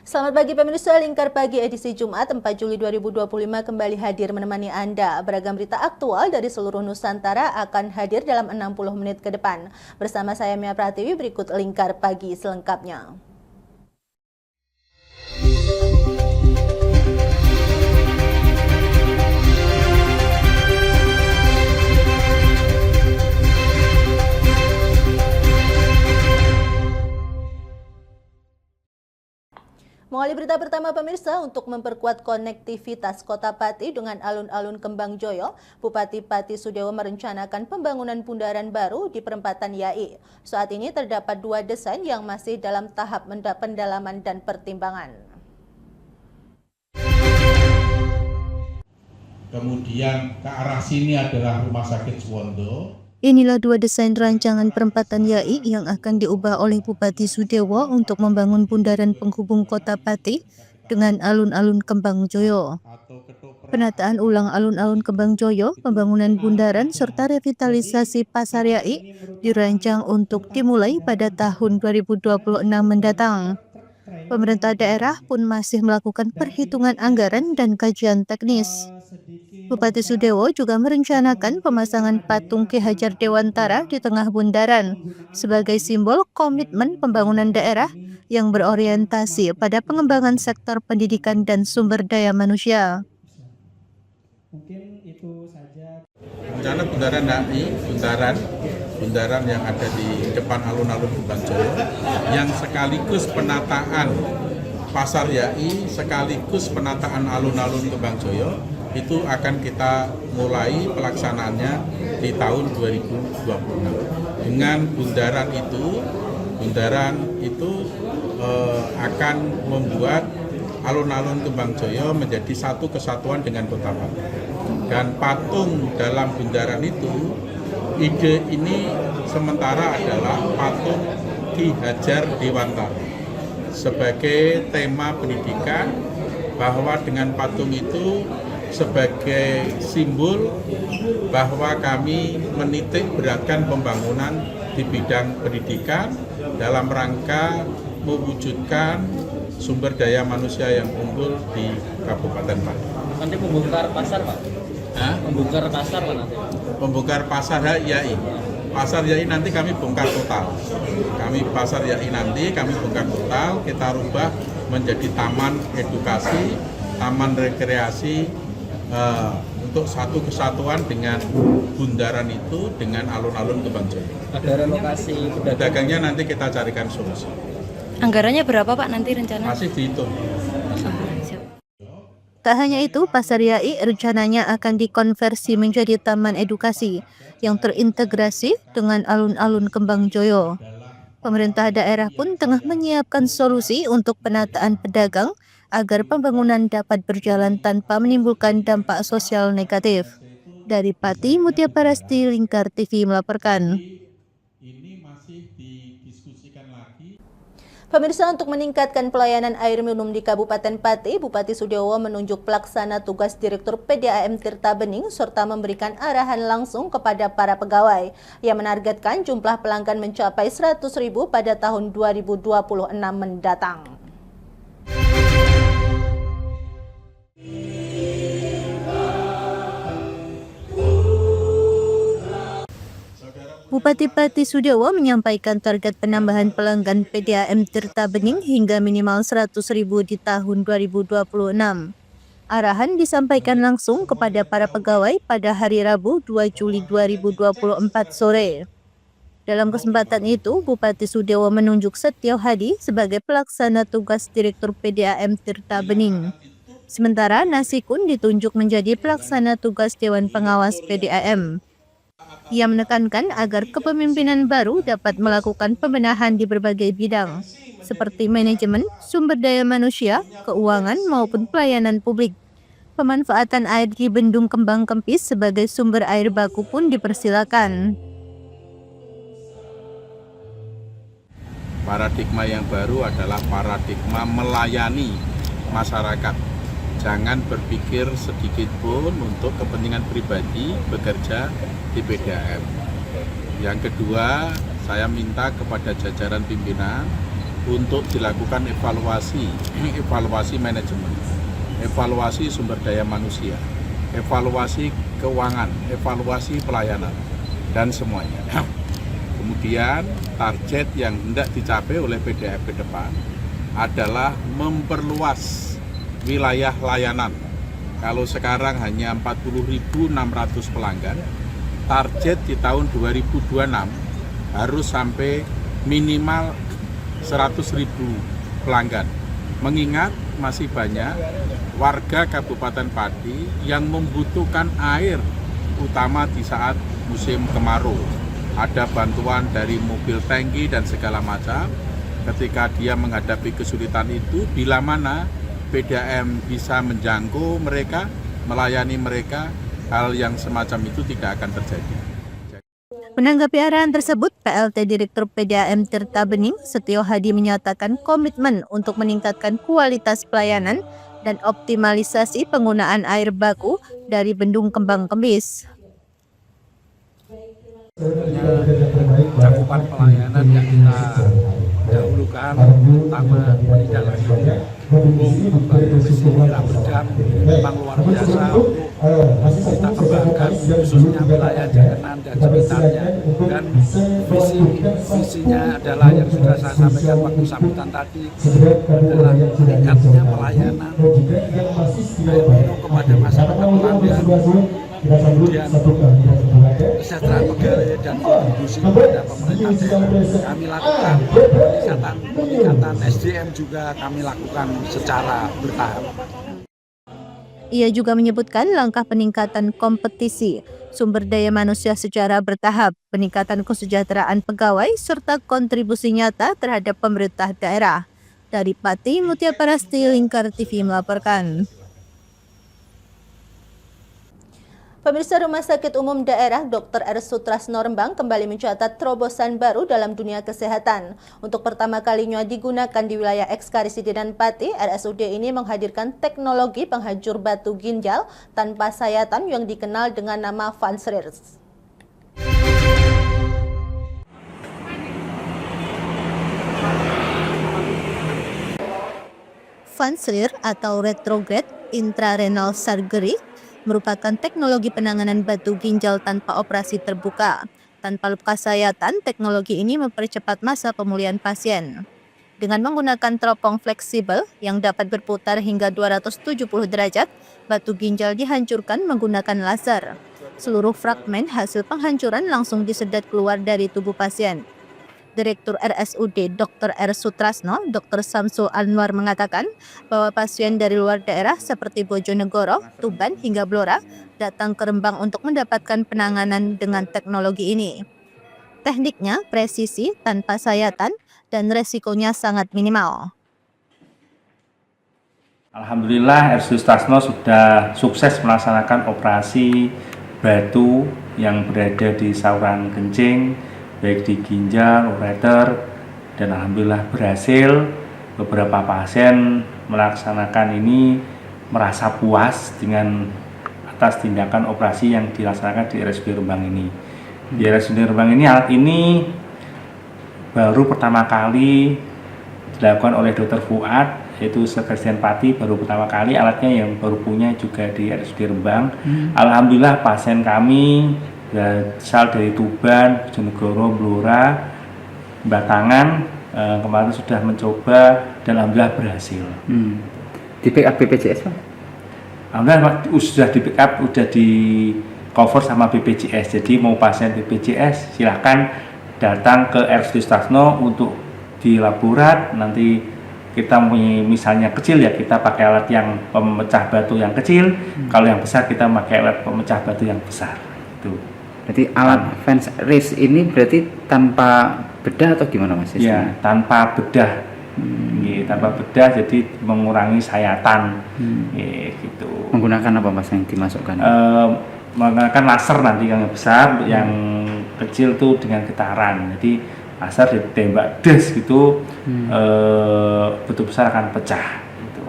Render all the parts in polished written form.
Selamat pagi pemirsa, Lingkar Pagi edisi Jumat 4 Juli 2025 kembali hadir menemani Anda. Beragam berita aktual dari seluruh Nusantara akan hadir dalam 60 menit ke depan. Bersama saya Mia Pratiwi, berikut Lingkar Pagi selengkapnya. Mengawali berita pertama pemirsa, untuk memperkuat konektivitas Kota Pati dengan alun-alun Kembang Joyo, Bupati Pati Sudewo merencanakan pembangunan bundaran baru di perempatan Yai. Saat ini terdapat 2 desain yang masih dalam tahap pendalaman dan pertimbangan. Kemudian ke arah sini adalah Rumah Sakit Suwondo. Inilah 2 desain rancangan perempatan Yai yang akan diubah oleh Bupati Sudewo untuk membangun bundaran penghubung Kota Pati dengan alun-alun Kembang Joyo. Penataan ulang alun-alun Kembang Joyo, pembangunan bundaran, serta revitalisasi Pasar Yai dirancang untuk dimulai pada tahun 2026 mendatang. Pemerintah daerah pun masih melakukan perhitungan anggaran dan kajian teknis. Bupati Sudewo juga merencanakan pemasangan patung Ki Hajar Dewantara di tengah bundaran sebagai simbol komitmen pembangunan daerah yang berorientasi pada pengembangan sektor pendidikan dan sumber daya manusia. Mungkin itu saja. Rencana bundaran Yai, bundaran yang ada di depan alun-alun Kembang Joyo, yang sekaligus penataan Pasar Yai, sekaligus penataan alun-alun Kembang Joyo, itu akan kita mulai pelaksanaannya di tahun 2026. Dengan bundaran itu akan membuat alun-alun Kembang Joyo menjadi satu kesatuan dengan Kota Pati. Dan patung dalam bundaran itu, ide ini sementara adalah patung Ki Hajar Dewantara sebagai tema pendidikan, bahwa dengan patung itu sebagai simbol bahwa kami menitik beratkan pembangunan di bidang pendidikan dalam rangka mewujudkan sumber daya manusia yang unggul di Kabupaten Pati. Nanti membongkar pasar, Pak? Membongkar pasar, Pak, nanti? Membongkar Pasar Yai. Pasar Yai nanti kami bongkar total. Pasar Yai nanti kami bongkar total, kita rubah menjadi taman edukasi, taman rekreasi, untuk satu kesatuan dengan bundaran itu dengan alun-alun Kembang Joyo. Ada relokasi Pedagangnya nanti kita carikan solusi. Anggarannya berapa Pak nanti rencana? Masih dihitung. Tak hanya itu, Pasar Yai rencananya akan dikonversi menjadi taman edukasi yang terintegrasi dengan alun-alun Kembang Joyo. Pemerintah daerah pun tengah menyiapkan solusi untuk penataan pedagang agar pembangunan dapat berjalan tanpa menimbulkan dampak sosial negatif. Dari Pati, Mutia Parasti, Lingkar TV melaporkan. Ini masih didiskusikan lagi. Pemirsa, untuk meningkatkan pelayanan air minum di Kabupaten Pati, Bupati Sudewo menunjuk pelaksana tugas Direktur PDAM Tirta Bening serta memberikan arahan langsung kepada para pegawai yang menargetkan jumlah pelanggan mencapai 100.000 pada tahun 2026 mendatang. Bupati Pati Sudewo menyampaikan target penambahan pelanggan PDAM Tirta Bening hingga minimal 100.000 di tahun 2026. Arahan disampaikan langsung kepada para pegawai pada hari Rabu 2 Juli 2024 sore. Dalam kesempatan itu, Bupati Sudewo menunjuk Setio Hadi sebagai pelaksana tugas Direktur PDAM Tirta Bening. Sementara Nasikun ditunjuk menjadi pelaksana tugas Dewan Pengawas PDAM. Ia menekankan agar kepemimpinan baru dapat melakukan pembenahan di berbagai bidang, seperti manajemen, sumber daya manusia, keuangan, maupun pelayanan publik. Pemanfaatan air di Bendung Kembang Kempis sebagai sumber air baku pun dipersilakan. Paradigma yang baru adalah paradigma melayani masyarakat. Jangan berpikir sedikit pun untuk kepentingan pribadi bekerja di PDAM. Yang kedua, saya minta kepada jajaran pimpinan untuk dilakukan evaluasi manajemen, evaluasi sumber daya manusia, evaluasi keuangan, evaluasi pelayanan, dan semuanya. Kemudian target yang hendak dicapai oleh PDAM ke depan adalah memperluas wilayah layanan. Kalau sekarang hanya 40.600 pelanggan, target di tahun 2026 harus sampai minimal 100.000 pelanggan. Mengingat masih banyak warga Kabupaten Pati yang membutuhkan air, utama di saat musim kemarau. Ada bantuan dari mobil tangki dan segala macam. Ketika dia menghadapi kesulitan itu, bila mana PDAM bisa menjangkau mereka, melayani mereka, hal yang semacam itu tidak akan terjadi. Menanggapi arahan tersebut, PLT Direktur PDAM Tirta Bening, Setio Hadi menyatakan komitmen untuk meningkatkan kualitas pelayanan dan optimalisasi penggunaan air baku dari Bendung Kembang Kembis. Cakupan pelayanan yang kita dahulukan, pertama menindaklanjuti hukum visi Wilayah Berdam memang luar biasa untuk kita kembangkan, khususnya wilayah Jakenan dan sekitarnya. Dan visinya adalah yang sudah saya sampaikan waktu sambutan tadi, adalah meningkatnya pelayanan air minum kepada masyarakat pelanggan, kemudian kesejahteraan pegawai dan kontribusi kepada pemerintah daerah. Kami lakukan peningkatan SDM juga kami lakukan secara bertahap. Ia juga menyebutkan langkah peningkatan kompetisi sumber daya manusia secara bertahap, peningkatan kesejahteraan pegawai, serta kontribusi nyata terhadap pemerintah daerah. Dari Pati, Mutia Parasti, Lingkar TV melaporkan. Pemirsa, Rumah Sakit Umum Daerah Dr. R. Sutrasno Rembang kembali mencatat terobosan baru dalam dunia kesehatan. Untuk pertama kalinya digunakan di wilayah Eks-Karisidenan Pati, RSUD ini menghadirkan teknologi penghancur batu ginjal tanpa sayatan yang dikenal dengan nama Fansrir. Fansrir atau retrograde intrarenal surgery merupakan teknologi penanganan batu ginjal tanpa operasi terbuka. Tanpa luka sayatan, teknologi ini mempercepat masa pemulihan pasien. Dengan menggunakan teropong fleksibel yang dapat berputar hingga 270 derajat, batu ginjal dihancurkan menggunakan laser. Seluruh fragmen hasil penghancuran langsung disedot keluar dari tubuh pasien. Direktur RSUD Dr. R. Sutrasno, Dr. Samsul Anwar mengatakan bahwa pasien dari luar daerah seperti Bojonegoro, Tuban hingga Blora datang ke Rembang untuk mendapatkan penanganan dengan teknologi ini. Tekniknya presisi, tanpa sayatan, dan resikonya sangat minimal. Alhamdulillah RSUD Sutrasno sudah sukses melaksanakan operasi batu yang berada di saluran kencing, baik di ginjal, ureter, dan alhamdulillah berhasil. Beberapa pasien melaksanakan ini merasa puas dengan atas tindakan operasi yang dilaksanakan di RSUD Rembang ini. Di RSUD Rembang ini, alat ini baru pertama kali dilakukan oleh Dr. Fuad, yaitu Sekresidenan Pati, baru pertama kali alatnya yang baru punya juga di RSUD Rembang. Alhamdulillah pasien kami berasal dari Tuban, Bojonegoro, Blora, Batangan, kemarin sudah mencoba dan alhamdulillah berhasil. Di backup BPJS Pak? Alhamdulillah sudah di backup, sudah di cover sama BPJS. Jadi mau pasien BPJS silahkan datang ke RSUD Sutrasno untuk di laborat. Nanti kita misalnya kecil ya, kita pakai alat yang pemecah batu yang kecil. Kalau yang besar kita pakai alat pemecah batu yang besar. Itu. Berarti alat Fansrir ini berarti tanpa bedah atau gimana Mas? Ya, tanpa bedah. Tanpa bedah, jadi mengurangi sayatan. Gitu. Menggunakan apa Mas yang dimasukkan? Menggunakan laser nanti yang besar, yang kecil tuh dengan getaran. Jadi laser ditembak des gitu, betul besar akan pecah. Gitu.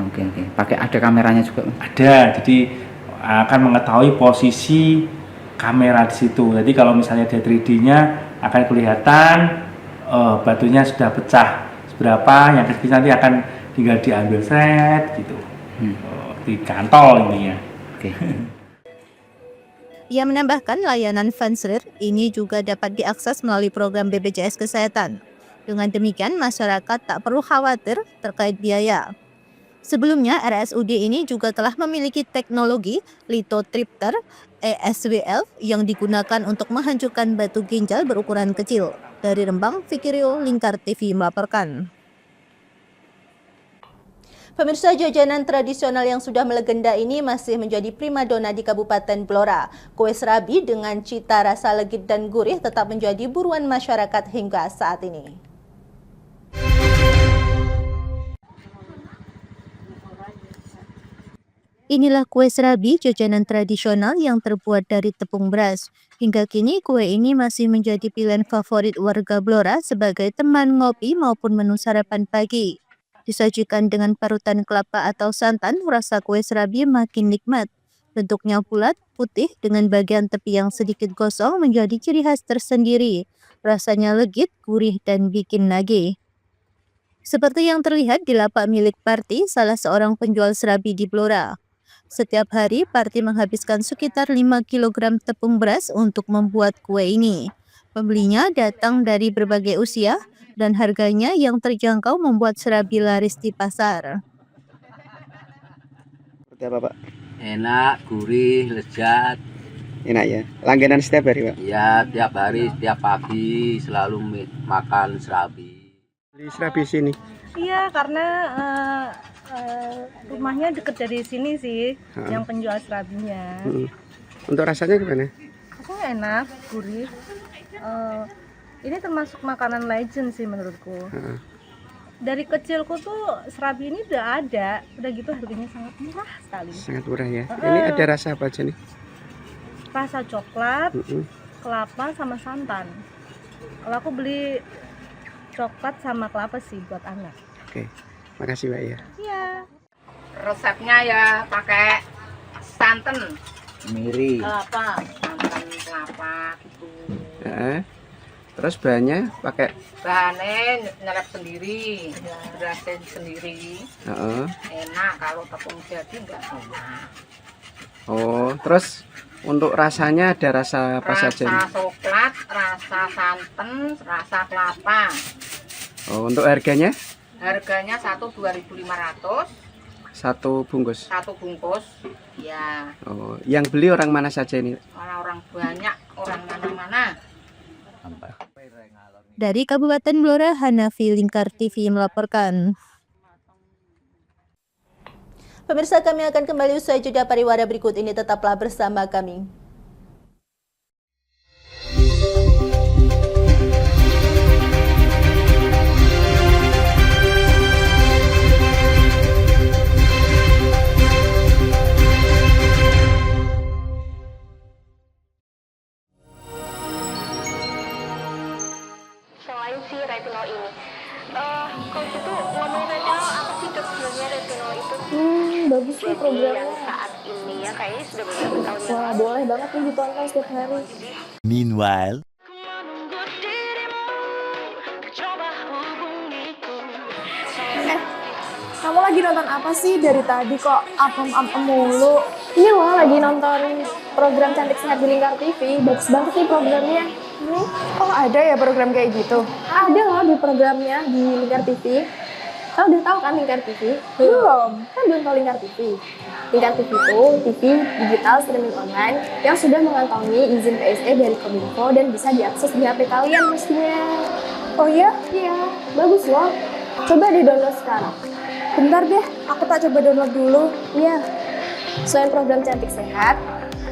Oke. Pakai ada kameranya juga? Ada, jadi akan mengetahui posisi kamera di situ. Jadi kalau misalnya dia 3D-nya akan kelihatan batunya sudah pecah seberapa, yang kecil nanti akan tinggal diambil seret gitu, di kantol intinya. Oke. Ia menambahkan layanan Fansrir ini juga dapat diakses melalui program BPJS Kesehatan. Dengan demikian, masyarakat tak perlu khawatir terkait biaya. Sebelumnya, RSUD ini juga telah memiliki teknologi lithotripter ESWL yang digunakan untuk menghancurkan batu ginjal berukuran kecil. Dari Rembang, Fikirio, Lingkar TV melaporkan. Pemirsa, jajanan tradisional yang sudah melegenda ini masih menjadi primadona di Kabupaten Blora. Kue serabi dengan cita rasa legit dan gurih tetap menjadi buruan masyarakat hingga saat ini. Inilah kue serabi, jajanan tradisional yang terbuat dari tepung beras. Hingga kini kue ini masih menjadi pilihan favorit warga Blora sebagai teman ngopi maupun menu sarapan pagi. Disajikan dengan parutan kelapa atau santan, rasa kue serabi makin nikmat. Bentuknya bulat, putih dengan bagian tepi yang sedikit gosong menjadi ciri khas tersendiri. Rasanya legit, gurih, dan bikin nagih. Seperti yang terlihat di lapak milik Parti, salah seorang penjual serabi di Blora. Setiap hari, Parti menghabiskan sekitar 5 kg tepung beras untuk membuat kue ini. Pembelinya datang dari berbagai usia, dan harganya yang terjangkau membuat serabi laris di pasar. Seperti apa, Pak? Enak, gurih, lezat. Enak ya? Langganan setiap hari, Pak? Ya, tiap hari, setiap pagi selalu makan serabi. Di serabi sini? Iya, karena rumahnya deket dari sini sih, yang penjual serabinya. Untuk rasanya gimana? Rasanya enak, gurih. Ini termasuk makanan legend sih menurutku. Dari kecilku tuh serabi ini udah ada, udah gitu harganya sangat murah sekali. Sangat murah ya. Ini ada rasa apa aja nih? Rasa coklat, kelapa sama santan. Kalau aku beli coklat sama kelapa sih buat anak. Oke, makasih Mbak ya. Iya. Resepnya ya pakai santan, Miri. kelapa, santan kelapa gitu. Terus bahannya pakai? Bahannya nyelep sendiri, berasin sendiri. Enak, kalau tepung jadi enggak enak. Oh, terus untuk rasanya ada rasa apa saja? Rasa coklat, rasa santan, rasa kelapa. Oh, untuk harganya? Harganya 2.500. Satu bungkus? Satu bungkus, ya. Oh, yang beli orang mana saja ini? Orang banyak, orang mana-mana. Dari Kabupaten Blora, Hanafi, Lingkar TV melaporkan. Pemirsa, kami akan kembali usai jeda pariwara berikut ini, tetaplah bersama kami. Selain si retinol ini, kalau itu ngomongin retinol, apa sih dok sebenarnya retinol itu? Bagus sih programnya. Yang saat ini ya kayaknya sudah beberapa tahun yang Wah, boleh banget nih ditonton setiap hari. Meanwhile, Kamu lagi nonton apa sih dari tadi kok apem-apem mulu? Ini loh lagi nonton program Cantik Sehat di Lingkar TV. Bagus banget nih programnya. Oh, ada ya program kayak gitu? Ada loh di programnya di Lingkar TV. Kamu udah tahu kan Lingkar TV? Belum. Kan belum tahu Lingkar TV. Lingkar TV itu TV digital streaming online yang sudah mengantongi izin PSE dari Kominfo dan bisa diakses di HP kalian mestinya. Oh iya? Iya, bagus loh. Coba di-download sekarang. Bentar deh, aku tak coba download dulu. Iya. Selain program Cantik Sehat,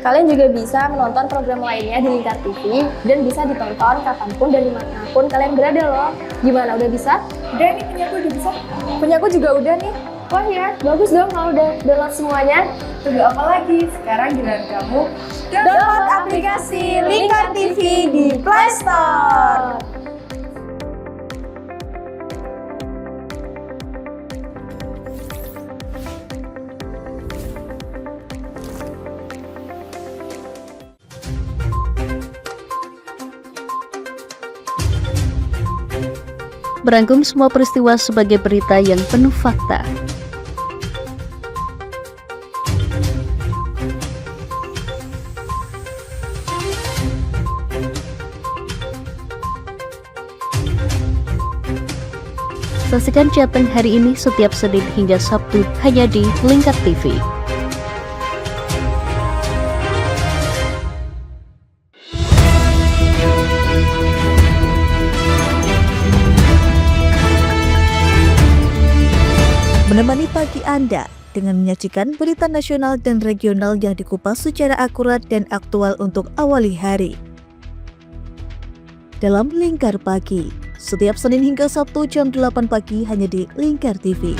kalian juga bisa menonton program lainnya di Lingkar TV dan bisa ditonton kapanpun dan dimanapun kalian berada loh. Gimana, udah bisa? Udah nih, punyaku udah bisa. Punyaku juga udah nih. Wah ya, bagus dong kalau udah download semuanya. Tunggu apa lagi? Sekarang giliran kamu download aplikasi Lingkar TV di Play Store. merangkum semua peristiwa sebagai berita yang penuh fakta. Saksikan Jateng hari ini setiap Senin hingga Sabtu hanya di Lingkar TV. Menemani pagi Anda dengan menyajikan berita nasional dan regional yang dikupas secara akurat dan aktual untuk awali hari. Dalam Lingkar Pagi, setiap Senin hingga Sabtu jam 8 pagi hanya di Lingkar TV.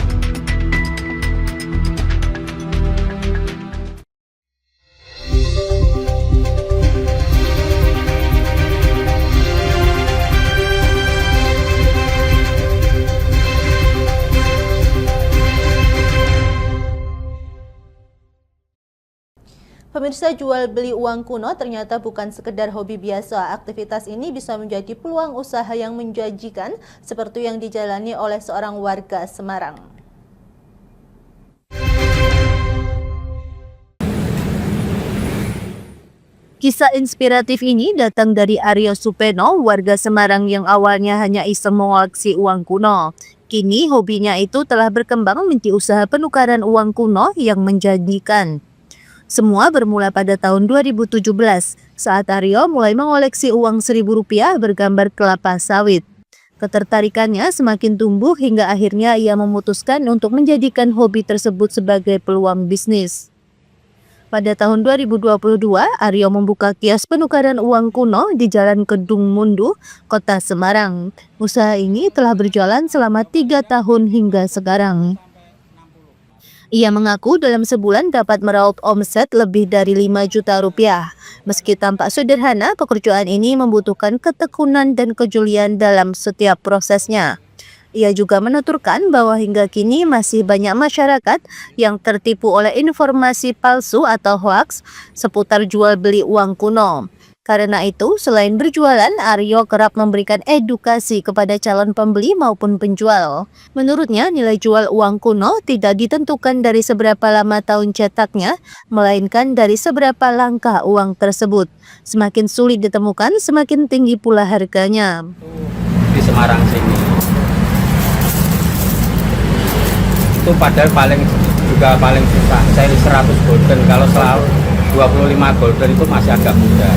Pemirsa, jual beli uang kuno ternyata bukan sekedar hobi biasa. Aktivitas ini bisa menjadi peluang usaha yang menjanjikan seperti yang dijalani oleh seorang warga Semarang. Kisah inspiratif ini datang dari Aryo Supeno, warga Semarang yang awalnya hanya iseng mengoleksi uang kuno. Kini hobinya itu telah berkembang menjadi usaha penukaran uang kuno yang menjanjikan. Semua bermula pada tahun 2017 saat Aryo mulai mengoleksi uang Rp1.000 bergambar kelapa sawit. Ketertarikannya semakin tumbuh hingga akhirnya ia memutuskan untuk menjadikan hobi tersebut sebagai peluang bisnis. Pada tahun 2022, Aryo membuka kios penukaran uang kuno di Jalan Kedung Mundu, Kota Semarang. Usaha ini telah berjalan selama 3 tahun hingga sekarang. Ia mengaku dalam sebulan dapat meraup omset lebih dari Rp5 juta. Meski tampak sederhana, pekerjaan ini membutuhkan ketekunan dan kejulian dalam setiap prosesnya. Ia juga menuturkan bahwa hingga kini masih banyak masyarakat yang tertipu oleh informasi palsu atau hoaks seputar jual beli uang kuno. Karena itu, selain berjualan, Aryo kerap memberikan edukasi kepada calon pembeli maupun penjual. Menurutnya, nilai jual uang kuno tidak ditentukan dari seberapa lama tahun cetaknya, melainkan dari seberapa langka uang tersebut. Semakin sulit ditemukan, semakin tinggi pula harganya. Di Semarang sini, itu padahal paling susah. Saya 100 golden, kalau selalu 25 golden itu masih agak mudah.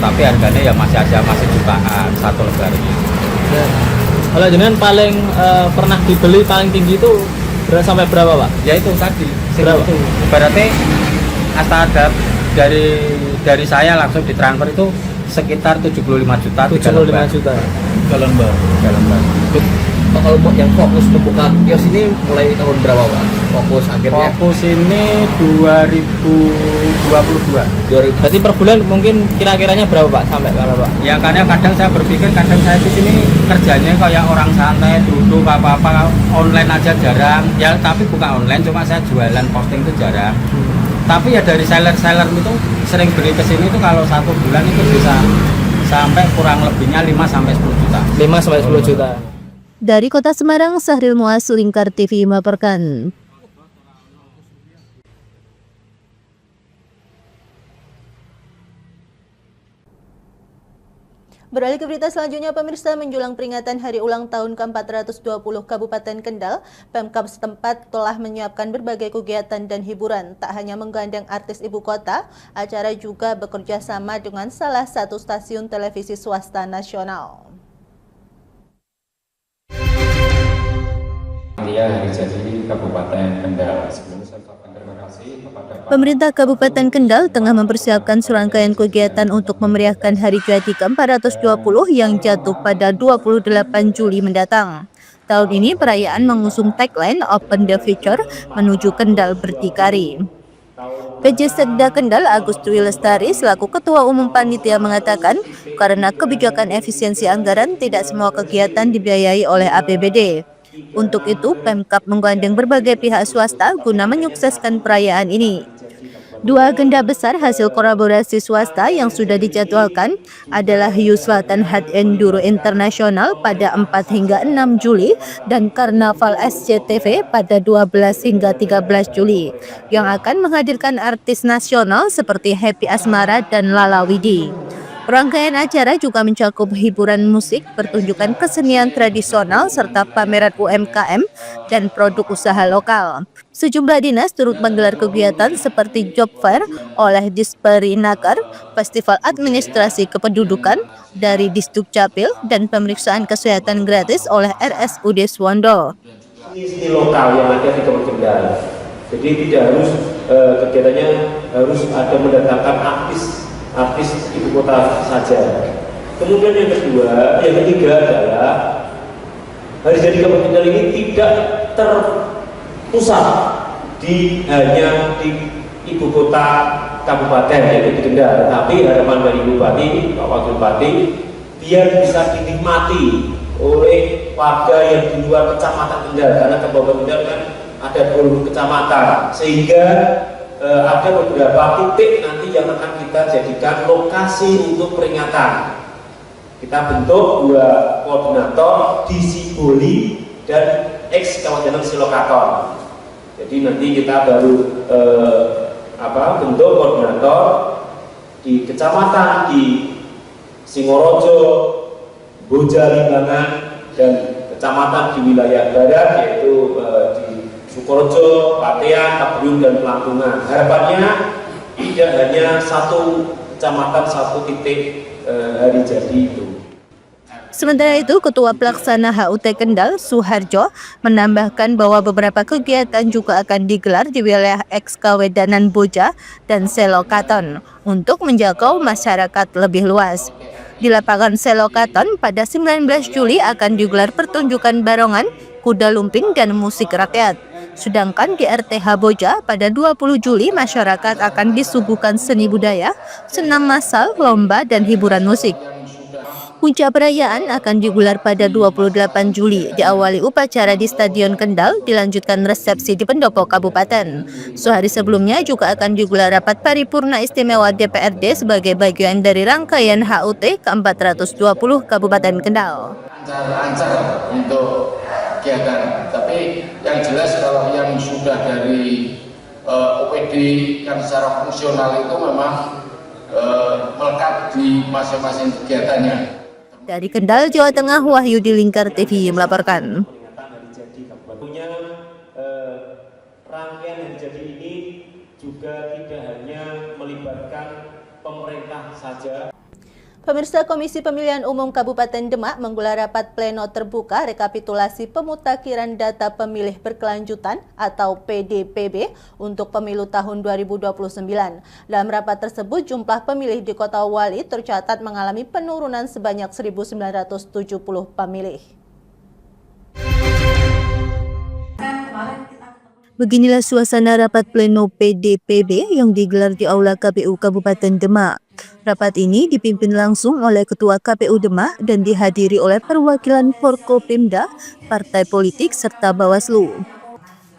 Tapi harganya ya masih jutaan satu lembarnya. Kalau jenengan paling pernah dibeli paling tinggi itu sampai berapa, Pak? Ya itu tadi. Berapa? Itu ibaratnya ada dari saya langsung ditransfer itu sekitar 75 juta. 75 juta. Jalan bar. Kalau yang fokus membuka kios ini mulai tahun berapa, Pak? Fokus akhirnya? Fokus ini 2022. Berarti per bulan mungkin kira-kiranya berapa, Pak? Sampai berapa, Pak? Ya karena kadang saya berpikir, kadang saya di sini kerjanya kayak orang santai, duduk apa-apa, online aja jarang. Ya tapi bukan online, cuma saya jualan posting itu jarang. Tapi ya dari seller-seller itu sering beli ke sini itu kalau 1 bulan itu bisa sampai kurang lebihnya 5-10 juta. 5-10 juta. Dari Kota Semarang, Sahril Muaz, Lingkar TV melaporkan. Beralih ke berita selanjutnya, pemirsa, menjelang peringatan hari ulang tahun ke-420 Kabupaten Kendal, Pemkab setempat telah menyiapkan berbagai kegiatan dan hiburan. Tak hanya menggandeng artis ibu kota, acara juga bekerja sama dengan salah satu stasiun televisi swasta nasional. Hari jadi Kabupaten Kendal. Sebelumnya saya ucapkan terima kasih kepada Pemerintah Kabupaten Kendal tengah mempersiapkan serangkaian kegiatan untuk memeriahkan Hari Jadi ke-420 yang jatuh pada 28 Juli mendatang. Tahun ini perayaan mengusung tagline Open the Future menuju Kendal berdikari. PJ Sekda Kendal Agus Dwi Lestari selaku Ketua Umum Panitia mengatakan karena kebijakan efisiensi anggaran tidak semua kegiatan dibiayai oleh APBD. Untuk itu, Pemkab menggandeng berbagai pihak swasta guna menyukseskan perayaan ini. Dua agenda besar hasil kolaborasi swasta yang sudah dijadwalkan adalah Hiu Selatan Head Enduro Internasional pada 4 hingga 6 Juli dan Karnaval SCTV pada 12 hingga 13 Juli yang akan menghadirkan artis nasional seperti Happy Asmara dan Lala Widi. Rangkaian acara juga mencakup hiburan musik, pertunjukan kesenian tradisional, serta pameran UMKM dan produk usaha lokal. Sejumlah dinas turut menggelar kegiatan seperti Job Fair oleh Disperinaker, Festival Administrasi Kependudukan dari Disdukcapil, dan pemeriksaan kesehatan gratis oleh RSUD Suwondo. Di lokal yang ada di Kabupaten Kendal. Jadi tidak harus kegiatannya harus ada mendatangkan artis ibu kota saja. Kemudian yang ketiga adalah hari jadi Kabupaten Kendal ini tidak terpusat hanya di ibu kota kabupaten yaitu di Kendal, tapi harapan dari Bupati, Pak Wakil Bupati, biar bisa dinikmati oleh warga yang di luar kecamatan Kendal, karena Kabupaten Kendal kan ada 20 kecamatan, sehingga ada beberapa titik nanti yang akan kita jadikan lokasi untuk peringatan. Kita bentuk 2 koordinator di Siboli dan ex Kabupaten Silokator. Jadi nanti kita baru bentuk koordinator di kecamatan di Singorojo, Bojalimbangan, dan kecamatan di wilayah barat yaitu di Sukorejo, Patean, Kabrung, dan Pelantungan. Harapannya tidak hanya satu kecamatan, satu titik hari jadi itu. Sementara itu, Ketua Pelaksana HUT Kendal, Suharjo, menambahkan bahwa beberapa kegiatan juga akan digelar di wilayah Kawedanan Boja dan Selokaton untuk menjangkau masyarakat lebih luas. Di lapangan Selokaton pada 19 Juli akan digelar pertunjukan barongan, kuda lumping, dan musik rakyat. Sedangkan di RTH Boja pada 20 Juli masyarakat akan disuguhkan seni budaya, senam massal, lomba, dan hiburan musik. Puncak perayaan akan digelar pada 28 Juli, diawali upacara di Stadion Kendal, dilanjutkan resepsi di pendopo kabupaten. Sehari sebelumnya juga akan digelar rapat paripurna istimewa DPRD sebagai bagian dari rangkaian HUT ke-420 Kabupaten Kendal. Lancar untuk kegiatan, tapi yang jelas kalau yang sudah dari OPD yang secara fungsional itu memang melekat di masing-masing kegiatannya. Dari Kendal, Jawa Tengah, Wahyu di Lingkar TV melaporkan. Rangkaian hari jadi ini juga tidak hanya melibatkan pemerintah saja. Pemirsa, Komisi Pemilihan Umum Kabupaten Demak menggelar rapat pleno terbuka rekapitulasi pemutakhiran data pemilih berkelanjutan atau PDPB untuk pemilu tahun 2029. Dalam rapat tersebut, jumlah pemilih di Kota Wali tercatat mengalami penurunan sebanyak 1.970 pemilih. Beginilah suasana rapat pleno PDPB yang digelar di Aula KPU Kabupaten Demak. Rapat ini dipimpin langsung oleh Ketua KPU Demak dan dihadiri oleh perwakilan Forkopimda, partai politik, serta Bawaslu.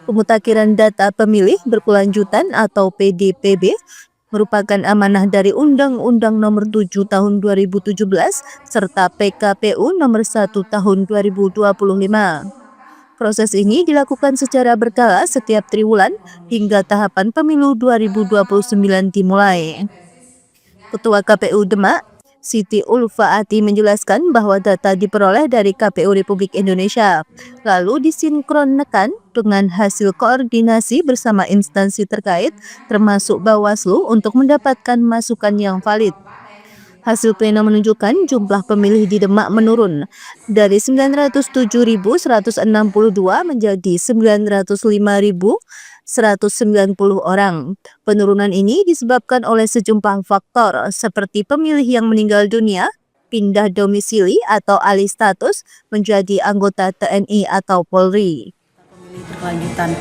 Pemutakhiran data pemilih berkelanjutan atau PDPB merupakan amanah dari Undang-Undang Nomor 7 Tahun 2017 serta PKPU Nomor 1 Tahun 2025. Proses ini dilakukan secara berkala setiap triwulan hingga tahapan pemilu 2029 dimulai. Ketua KPU Demak, Siti Ulfaati, menjelaskan bahwa data diperoleh dari KPU Republik Indonesia, lalu disinkronkan dengan hasil koordinasi bersama instansi terkait, termasuk Bawaslu, untuk mendapatkan masukan yang valid. Hasil pleno menunjukkan jumlah pemilih di Demak menurun dari 907.162 menjadi 905.190 orang. Penurunan ini disebabkan oleh sejumlah faktor seperti pemilih yang meninggal dunia, pindah domisili atau alih status menjadi anggota TNI atau Polri. Berkelanjutan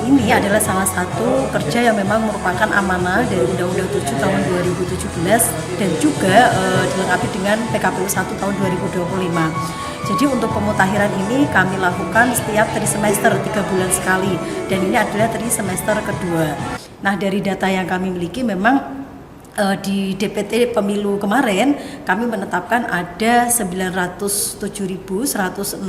ini adalah salah satu kerja yang memang merupakan amanah dari Undang-Undang 7 tahun 2017 dan juga dilengkapi dengan PKPU 1 tahun 2025. Jadi untuk pemutakhiran ini kami lakukan setiap tri semester 3 bulan sekali dan ini adalah tri semester kedua. Nah, dari data yang kami miliki memang di DPT pemilu kemarin kami menetapkan ada 907.162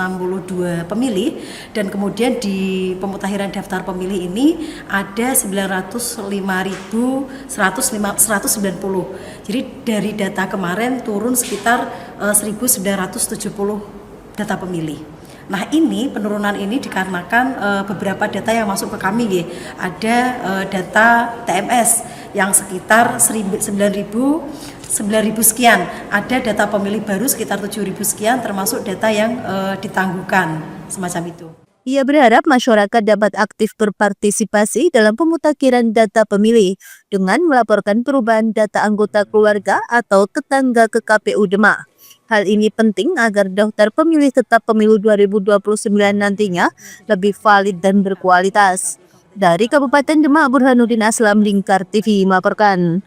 pemilih, dan kemudian di pemutakhiran daftar pemilih ini ada 905.190. Jadi dari data kemarin turun sekitar 1.970 data pemilih. Nah, ini penurunan ini dikarenakan beberapa data yang masuk ke kami, ada data TMS yang sekitar 9.000 sekian, ada data pemilih baru sekitar 7.000 sekian, termasuk data yang ditangguhkan semacam itu. Ia berharap masyarakat dapat aktif berpartisipasi dalam pemutakhiran data pemilih dengan melaporkan perubahan data anggota keluarga atau tetangga ke KPU Demak. Hal ini penting agar daftar pemilih tetap pemilu 2029 nantinya lebih valid dan berkualitas. Dari Kabupaten Demak, Burhanuddin Aslam, Lingkar TV melaporkan.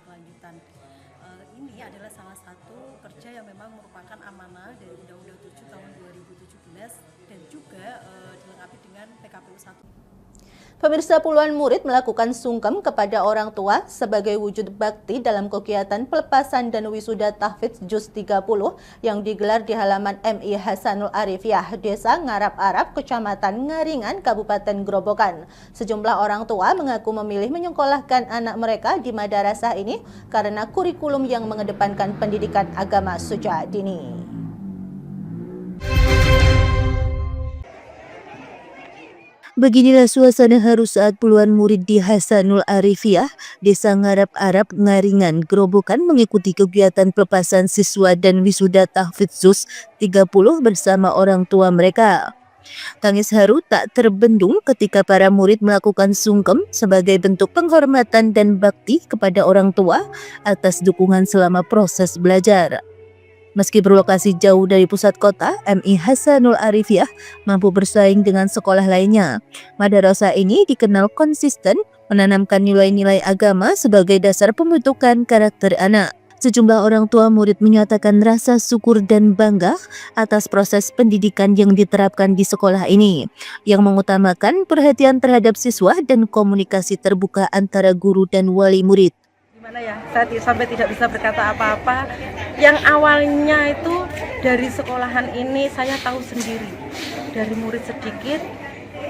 Ini adalah salah satu kerja yang memang merupakan amanah dari Undang-Undang 7 tahun 2017 dan juga dilengkapi dengan PKPU 1. Pemirsa, puluhan murid melakukan sungkem kepada orang tua sebagai wujud bakti dalam kegiatan pelepasan dan wisuda tahfidz Juz 30 yang digelar di halaman MI Hasanul Arifiyah, Desa Ngarap Arab, Kecamatan Ngaringan, Kabupaten Grobogan. Sejumlah orang tua mengaku memilih menyekolahkan anak mereka di madrasah ini karena kurikulum yang mengedepankan pendidikan agama sejak dini. Beginilah suasana haru saat puluhan murid di Hasanul Arifiyah, Desa Ngarap Arab, Ngaringan, Grobogan mengikuti kegiatan pelepasan siswa dan wisuda tahfidz Juz 30 bersama orang tua mereka. Tangis haru tak terbendung ketika para murid melakukan sungkem sebagai bentuk penghormatan dan bakti kepada orang tua atas dukungan selama proses belajar. Meski berlokasi jauh dari pusat kota, MI Hasanul Arifiyah mampu bersaing dengan sekolah lainnya. Madrasah ini dikenal konsisten menanamkan nilai-nilai agama sebagai dasar pembentukan karakter anak. Sejumlah orang tua murid menyatakan rasa syukur dan bangga atas proses pendidikan yang diterapkan di sekolah ini, yang mengutamakan perhatian terhadap siswa dan komunikasi terbuka antara guru dan wali murid. Gimana ya, saya sampai tidak bisa berkata apa-apa. Yang awalnya itu dari sekolahan ini saya tahu sendiri, dari murid sedikit,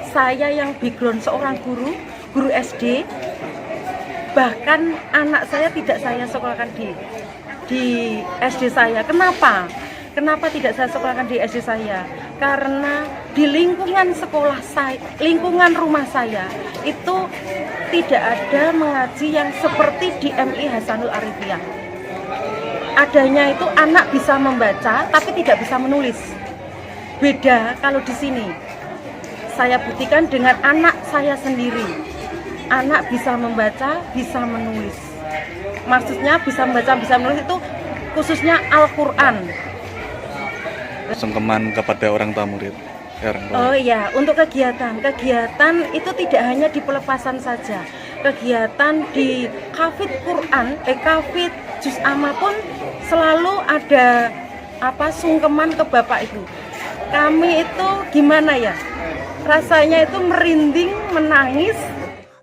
saya yang background seorang guru SD, bahkan anak saya tidak saya sekolahkan di SD saya. Kenapa tidak saya sekolahkan di SD saya? Karena di lingkungan sekolah saya, lingkungan rumah saya itu tidak ada mengaji yang seperti di MI Hasanul Arifiyah. Adanya itu anak bisa membaca tapi tidak bisa menulis. Beda kalau di sini. Saya buktikan dengan anak saya sendiri. Anak bisa membaca, bisa menulis. Maksudnya bisa membaca, bisa menulis itu khususnya Al-Quran. Sungkeman kepada orang tua murid. Oh iya, untuk kegiatan itu tidak hanya di pelepasan saja. Kegiatan di Hafidz Quran, Hafidz Juz Amma pun selalu ada sungkeman ke Bapak Ibu. Kami itu gimana ya? Rasanya itu merinding, menangis.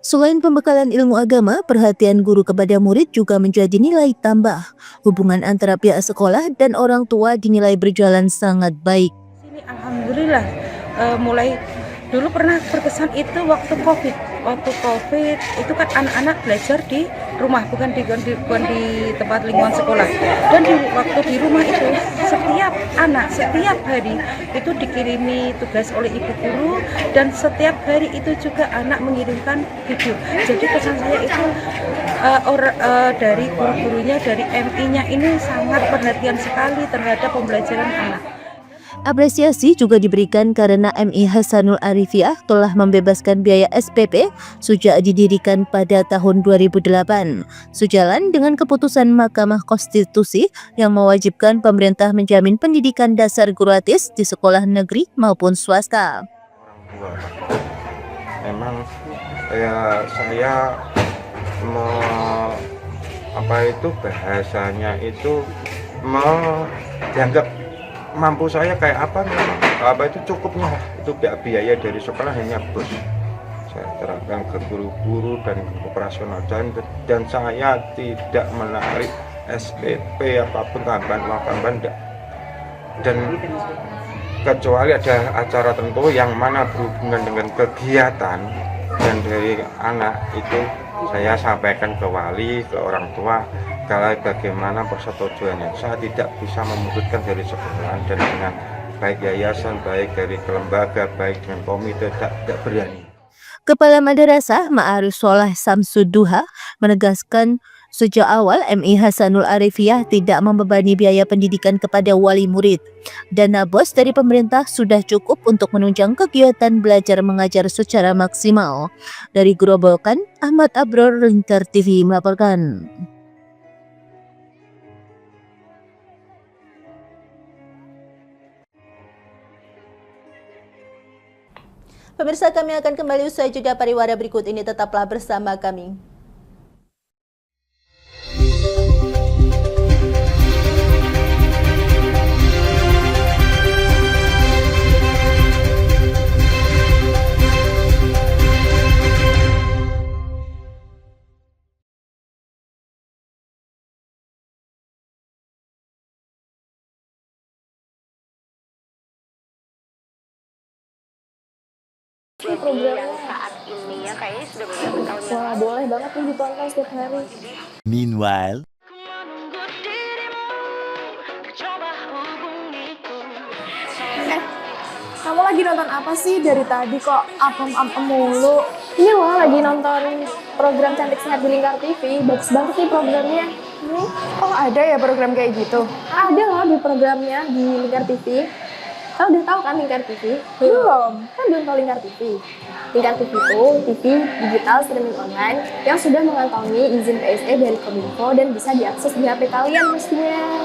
Selain pembekalan ilmu agama, perhatian guru kepada murid juga menjadi nilai tambah. Hubungan antara pihak sekolah dan orang tua dinilai berjalan sangat baik. Alhamdulillah, mulai dulu pernah berkesan itu waktu COVID itu kan anak-anak belajar di rumah, bukan di tempat lingkungan sekolah. Dan waktu di rumah itu setiap anak setiap hari itu dikirimi tugas oleh ibu guru, dan setiap hari itu juga anak mengirimkan video. Jadi pesan saya itu dari guru-gurunya, dari MI-nya ini sangat perhatian sekali terhadap pembelajaran anak. Apresiasi juga diberikan karena MI Hasanul Arifiyah telah membebaskan biaya SPP sejak didirikan pada tahun 2008, sejalan dengan keputusan Mahkamah Konstitusi yang mewajibkan pemerintah menjamin pendidikan dasar gratis di sekolah negeri maupun swasta. Memang ya saya bahasanya itu mau dianggap mampu saya kayak apa itu cukupnya, itu biaya dari sekolah hanya bus saya terapkan ke guru-guru dan operasional dan saya tidak menarik SPP apapun tambahan uang tambahan enggak. Dan kecuali ada acara tertentu yang mana berhubungan dengan kegiatan dan dari anak itu saya sampaikan ke wali, ke orang tua kalau bagaimana persetujuannya. Saya tidak bisa memutuskan dari sekolah dan dengan baik yayasan, baik dari kelembaga, baik dengan komite, tidak berani. Kepala Madrasah Ma'arif Soleh Samsuduha menegaskan sejak awal MI Hasanul Arifiyah tidak membebani biaya pendidikan kepada wali murid. Dana BOS dari pemerintah sudah cukup untuk menunjang kegiatan belajar mengajar secara maksimal. Dari Gerobokan, Ahmad Abror, Lingkar TV melaporkan. Pemirsa, kami akan kembali usai jeda pariwara berikut ini, tetaplah bersama kami. Programnya saat ini ya kayaknya sudah beberapa tahun. Wah, boleh banget nih ditonton setiap hari. Meanwhile, Kamu lagi nonton apa sih dari tadi kok apem-apem mulu? Ini loh lagi nonton program Cantik Sehat di Lingkar TV. Bagus banget nih programnya. Oh, ada ya program kayak gitu? Ada loh di programnya di Lingkar TV. Kau udah tahu kan Lingkar TV? Belum. Kan belum tahu Lingkar TV. Lingkar TV itu TV digital streaming online yang sudah mengantongi izin PSE dari Kominfo dan bisa diakses di HP kalian mestinya.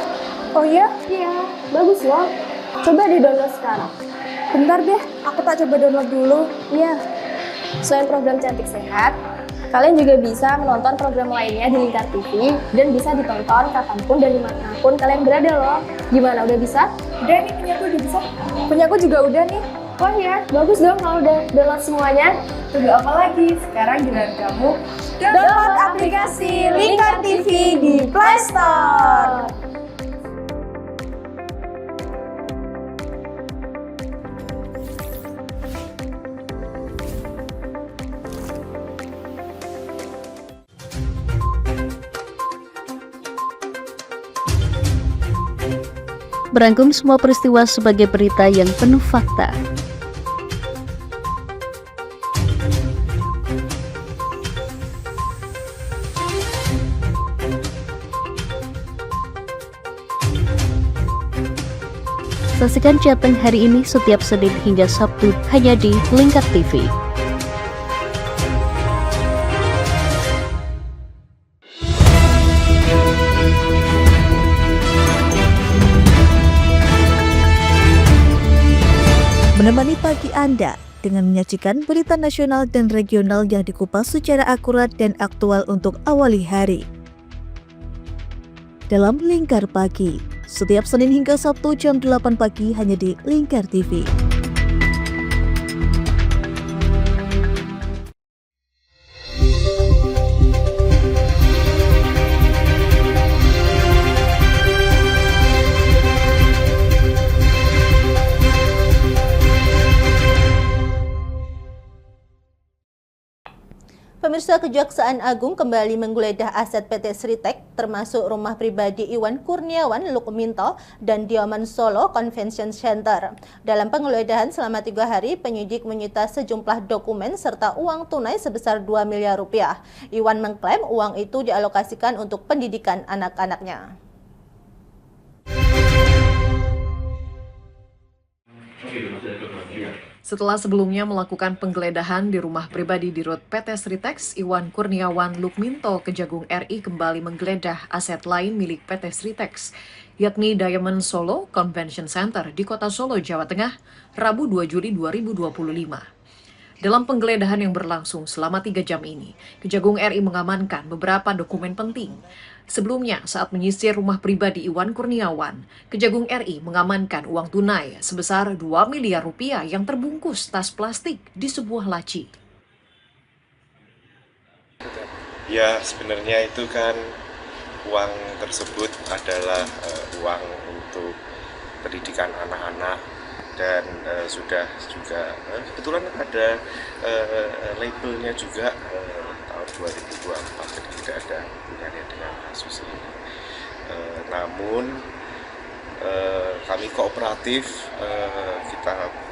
Oh iya? Iya, bagus loh. Coba di-download sekarang. Bentar deh, aku tak coba download dulu. Iya. Selain program Cantik Sehat, kalian juga bisa menonton program lainnya di Lingkar TV dan bisa ditonton kapanpun dan dimanapun kalian berada loh. Gimana, udah bisa? Udah nih, punyaku udah bisa. Punyaku juga udah nih. Oh ya, bagus dong kalau udah download semuanya. Tunggu apa lagi? Sekarang giliran kamu download aplikasi Lingkar TV di Play Store. Merangkum semua peristiwa sebagai berita yang penuh fakta. Saksikan Jateng hari ini setiap Senin hingga Sabtu hanya di Lingkar TV. Menemani pagi Anda dengan menyajikan berita nasional dan regional yang dikupas secara akurat dan aktual untuk awali hari. Dalam Lingkar Pagi, setiap Senin hingga Sabtu jam 8 pagi hanya di Lingkar TV. Pemirsa, Kejaksaan Agung kembali menggeledah aset PT Sritek, termasuk rumah pribadi Iwan Kurniawan Lukminto dan Dioman Solo Convention Center. Dalam penggeledahan selama 3 hari, penyidik menyita sejumlah dokumen serta uang tunai sebesar 2 miliar rupiah. Iwan mengklaim uang itu dialokasikan untuk pendidikan anak-anaknya. Setelah sebelumnya melakukan penggeledahan di rumah pribadi di Rut PT Sritex, Iwan Kurniawan Lukminto Kejagung RI kembali menggeledah aset lain milik PT Sritex, yakni Diamond Solo Convention Center di Kota Solo, Jawa Tengah, Rabu 2 Juli 2025. Dalam penggeledahan yang berlangsung selama 3 jam ini, Kejagung RI mengamankan beberapa dokumen penting. Sebelumnya, saat menyisir rumah pribadi Iwan Kurniawan, Kejagung RI mengamankan uang tunai sebesar 2 miliar rupiah yang terbungkus tas plastik di sebuah laci. Ya, sebenarnya itu kan uang tersebut adalah uang untuk pendidikan anak-anak dan sudah juga kebetulan ada labelnya juga tahun 2024, jadi tidak ada hubungannya dengan kasus ini. Namun kami kooperatif,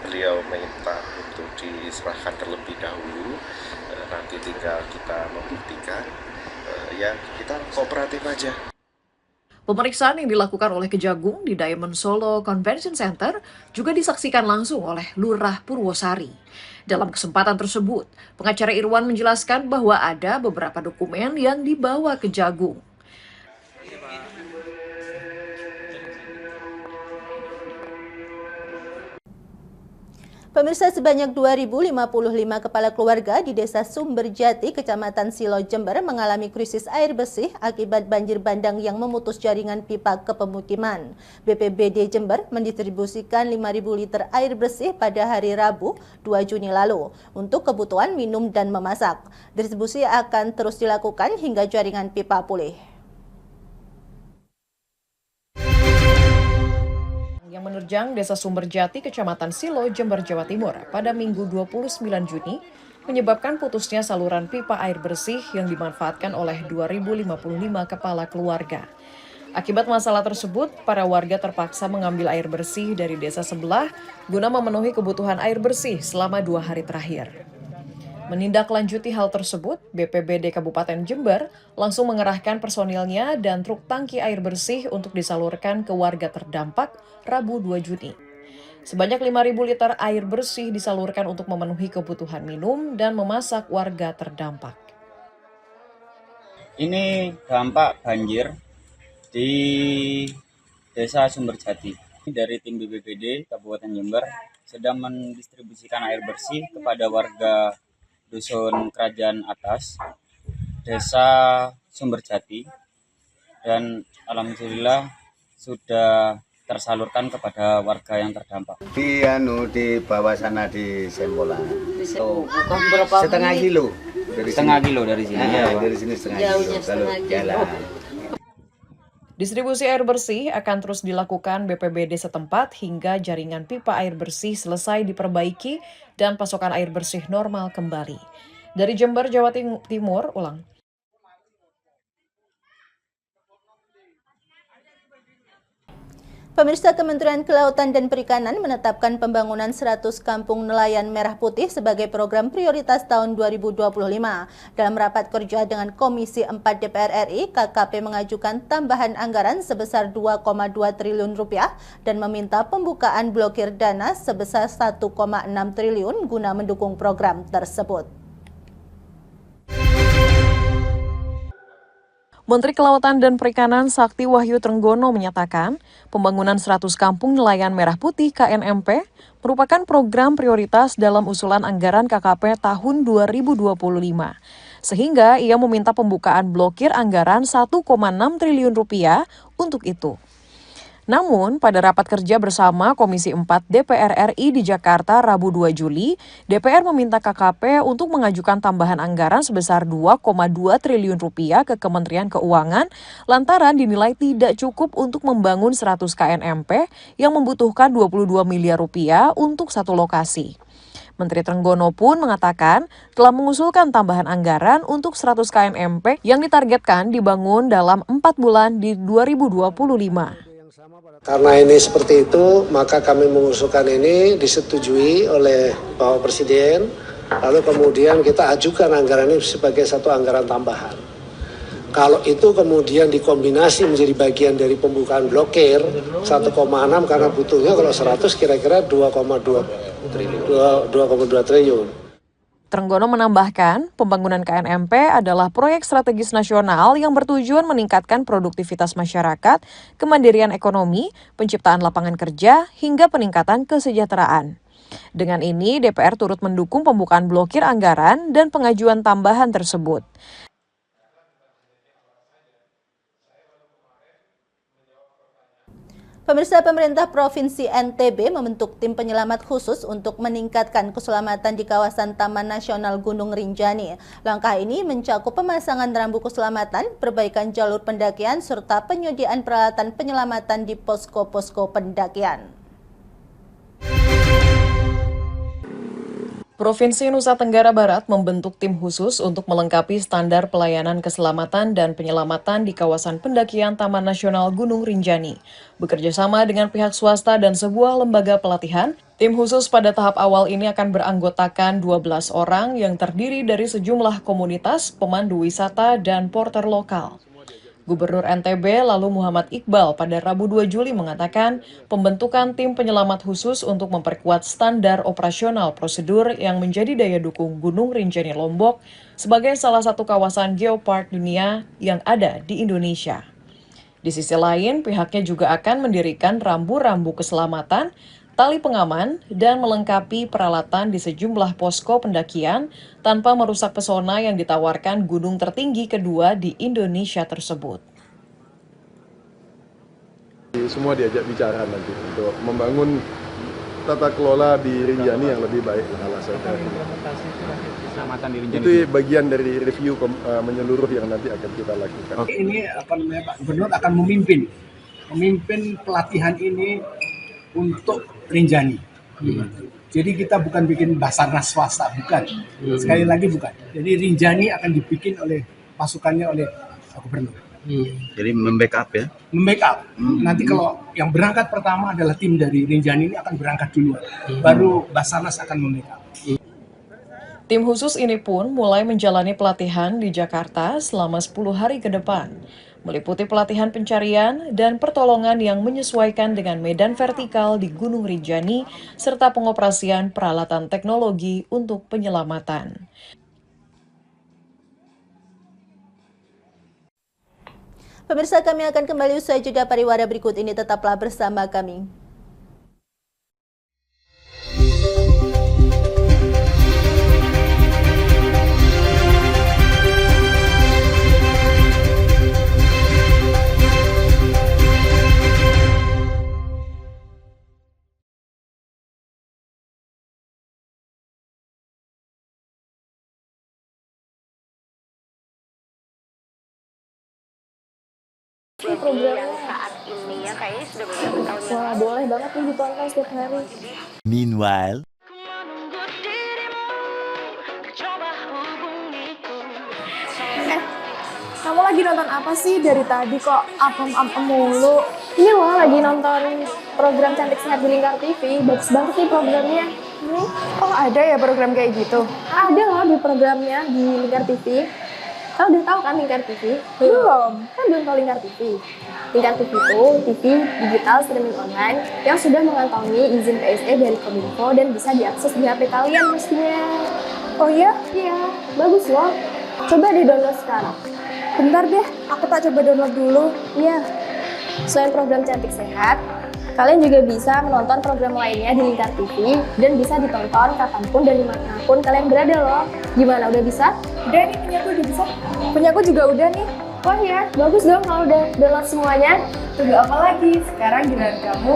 beliau minta untuk diserahkan terlebih dahulu, nanti tinggal kita membuktikan, ya kita kooperatif aja. Pemeriksaan yang dilakukan oleh Kejagung di Diamond Solo Convention Center juga disaksikan langsung oleh Lurah Purwosari. Dalam kesempatan tersebut, pengacara Irwan menjelaskan bahwa ada beberapa dokumen yang dibawa Kejagung. Pemirsa, sebanyak 2.055 kepala keluarga di Desa Sumberjati, Kecamatan Silo, Jember mengalami krisis air bersih akibat banjir bandang yang memutus jaringan pipa ke pemukiman. BPBD Jember mendistribusikan 5.000 liter air bersih pada hari Rabu 2 Juni lalu untuk kebutuhan minum dan memasak. Distribusi akan terus dilakukan hingga jaringan pipa pulih. Yang menerjang Desa Sumberjati, Kecamatan Silo, Jember, Jawa Timur pada Minggu 29 Juni menyebabkan putusnya saluran pipa air bersih yang dimanfaatkan oleh 2.055 kepala keluarga. Akibat masalah tersebut, para warga terpaksa mengambil air bersih dari desa sebelah guna memenuhi kebutuhan air bersih selama 2 hari terakhir. Menindaklanjuti hal tersebut, BPBD Kabupaten Jember langsung mengerahkan personilnya dan truk tangki air bersih untuk disalurkan ke warga terdampak Rabu 2 Juni. Sebanyak 5.000 liter air bersih disalurkan untuk memenuhi kebutuhan minum dan memasak warga terdampak. Ini dampak banjir di Desa Sumberjati. Dari tim BPBD Kabupaten Jember sedang mendistribusikan air bersih kepada warga Dusun Kerajaan Atas, Desa Sumberjati, dan alhamdulillah sudah tersalurkan kepada warga yang terdampak. Di bawah sana di Sembolan. Berapa setengah menit? kilo dari Setengah sini. kilo dari sini. Dari sini setengah kilo kalau jalan. Distribusi air bersih akan terus dilakukan BPBD setempat hingga jaringan pipa air bersih selesai diperbaiki dan pasokan air bersih normal kembali. Dari Jember, Jawa Timur, Pemirsa, Kementerian Kelautan dan Perikanan menetapkan pembangunan 100 kampung nelayan merah putih sebagai program prioritas tahun 2025. Dalam rapat kerja dengan Komisi 4 DPR RI, KKP mengajukan tambahan anggaran sebesar 2,2 triliun rupiah dan meminta pembukaan blokir dana sebesar 1,6 triliun guna mendukung program tersebut. Menteri Kelautan dan Perikanan Sakti Wahyu Trenggono menyatakan pembangunan 100 kampung nelayan merah putih KNMP merupakan program prioritas dalam usulan anggaran KKP tahun 2025. Sehingga ia meminta pembukaan blokir anggaran 1,6 triliun rupiah untuk itu. Namun, pada rapat kerja bersama Komisi 4 DPR RI di Jakarta Rabu 2 Juli, DPR meminta KKP untuk mengajukan tambahan anggaran sebesar 2,2 triliun rupiah ke Kementerian Keuangan lantaran dinilai tidak cukup untuk membangun 100 KNMP yang membutuhkan 22 miliar rupiah untuk satu lokasi. Menteri Trenggono pun mengatakan telah mengusulkan tambahan anggaran untuk 100 KNMP yang ditargetkan dibangun dalam 4 bulan di 2025. Karena ini seperti itu, maka kami mengusulkan ini disetujui oleh Bapak Presiden, lalu kemudian kita ajukan anggaran ini sebagai satu anggaran tambahan. Kalau itu kemudian dikombinasi menjadi bagian dari pembukaan blokir 1,6 karena butuhnya kalau 100 kira-kira 2,2 triliun. Trenggono menambahkan, pembangunan KNMP adalah proyek strategis nasional yang bertujuan meningkatkan produktivitas masyarakat, kemandirian ekonomi, penciptaan lapangan kerja, hingga peningkatan kesejahteraan. Dengan ini, DPR turut mendukung pembukaan blokir anggaran dan pengajuan tambahan tersebut. Pemirsa, pemerintah Provinsi NTB membentuk tim penyelamat khusus untuk meningkatkan keselamatan di kawasan Taman Nasional Gunung Rinjani. Langkah ini mencakup pemasangan rambu keselamatan, perbaikan jalur pendakian, serta penyediaan peralatan penyelamatan di posko-posko pendakian. Provinsi Nusa Tenggara Barat membentuk tim khusus untuk melengkapi standar pelayanan keselamatan dan penyelamatan di kawasan pendakian Taman Nasional Gunung Rinjani. Bekerjasama dengan pihak swasta dan sebuah lembaga pelatihan, tim khusus pada tahap awal ini akan beranggotakan 12 orang yang terdiri dari sejumlah komunitas, pemandu wisata, dan porter lokal. Gubernur NTB lalu Muhammad Iqbal pada Rabu 2 Juli mengatakan pembentukan tim penyelamat khusus untuk memperkuat standar operasional prosedur yang menjadi daya dukung Gunung Rinjani Lombok sebagai salah satu kawasan geopark dunia yang ada di Indonesia. Di sisi lain, pihaknya juga akan mendirikan rambu-rambu keselamatan, tali pengaman, dan melengkapi peralatan di sejumlah posko pendakian tanpa merusak pesona yang ditawarkan gunung tertinggi kedua di Indonesia tersebut. Semua diajak bicara nanti untuk membangun tata kelola di Rinjani yang lebih baik. Itu bagian dari review menyeluruh yang nanti akan kita lakukan. Ini Pak Gubernur akan memimpin pelatihan ini untuk Rinjani. Jadi kita bukan bikin basarnas swasta, bukan. Sekali lagi bukan. Jadi Rinjani akan dibikin oleh pasukannya oleh Gubernur. Jadi membackup ya? Membackup. Nanti kalau yang berangkat pertama adalah tim dari Rinjani ini akan berangkat duluan. Baru basarnas akan membackup. Tim khusus ini pun mulai menjalani pelatihan di Jakarta selama 10 hari ke depan. Meliputi pelatihan pencarian dan pertolongan yang menyesuaikan dengan medan vertikal di Gunung Rinjani, serta pengoperasian peralatan teknologi untuk penyelamatan. Pemirsa, kami akan kembali usai jeda pariwara berikut ini, tetaplah bersama kami. Program saat ini ya kayaknya sudah beberapa tahun. Wah, boleh banget nih ditonton setiap hari. Meanwhile, Kamu lagi nonton apa sih dari tadi kok apem-apem mulu? Ini loh lagi nonton program Cantik Sehat di Lingkar TV. Bagus banget nih programnya. Oh, ada ya program kayak gitu? Ada loh di programnya di Lingkar TV. Kau udah tahu kan Lingkar TV? Belum. Kan belum tahu Lingkar TV. Lingkar TV itu TV digital streaming online yang sudah mengantongi izin PSE dari Kominfo dan bisa diakses di HP kalian mestinya. Oh iya? Iya, bagus loh. Coba di-download sekarang. Bentar deh, aku tak coba download dulu. Iya. Selain program Cantik Sehat, kalian juga bisa menonton program lainnya di Lingkar TV dan bisa ditonton kapanpun dan dimanapun kalian berada loh. Gimana, udah bisa? Udah nih, punya aku udah bisa. Punya aku juga udah nih. Wah ya, bagus dong kalau udah download semuanya. Tunggu apa lagi? Sekarang giliran kamu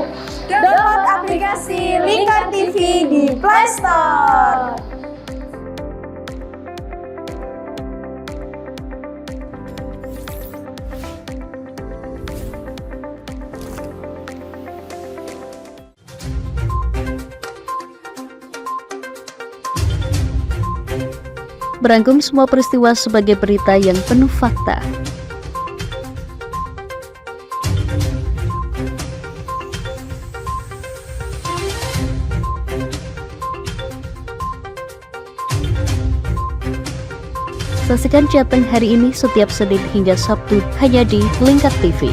download aplikasi Lingkar TV di Play Store. Merangkum semua peristiwa sebagai berita yang penuh fakta. Saksikan Jateng hari ini setiap Senin hingga Sabtu hanya di Lingkar TV.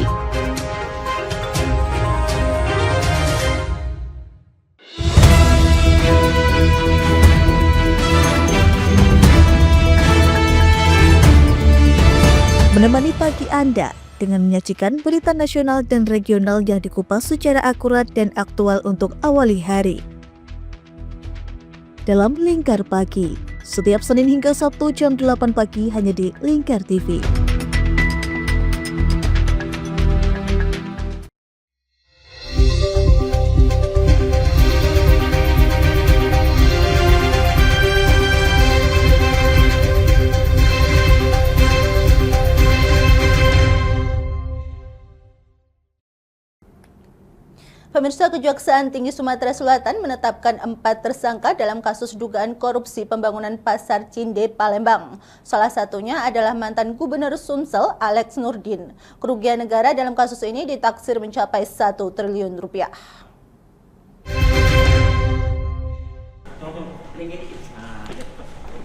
Menemani pagi Anda dengan menyajikan berita nasional dan regional yang dikupas secara akurat dan aktual untuk awali hari. Dalam Lingkar Pagi, setiap Senin hingga Sabtu jam 8 pagi hanya di Lingkar TV. Pemirsa, Kejaksaan Tinggi Sumatera Selatan menetapkan 4 tersangka dalam kasus dugaan korupsi pembangunan Pasar Cinde, Palembang. Salah satunya adalah mantan Gubernur Sumsel, Alex Nurdin. Kerugian negara dalam kasus ini ditaksir mencapai 1 triliun rupiah.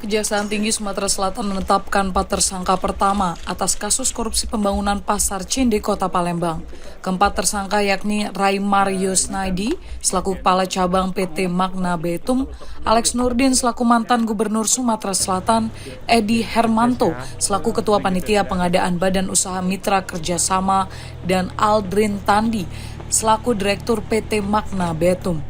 Kejaksaan Tinggi Sumatera Selatan menetapkan 4 tersangka pertama atas kasus korupsi pembangunan Pasar Cinde, Kota Palembang. Keempat tersangka yakni Raimar Yusnaidi selaku Kepala Cabang PT Magna Betum, Alex Nurdin selaku mantan Gubernur Sumatera Selatan, Edi Hermanto selaku Ketua Panitia Pengadaan Badan Usaha Mitra Kerjasama, dan Aldrin Tandi selaku Direktur PT Magna Betum.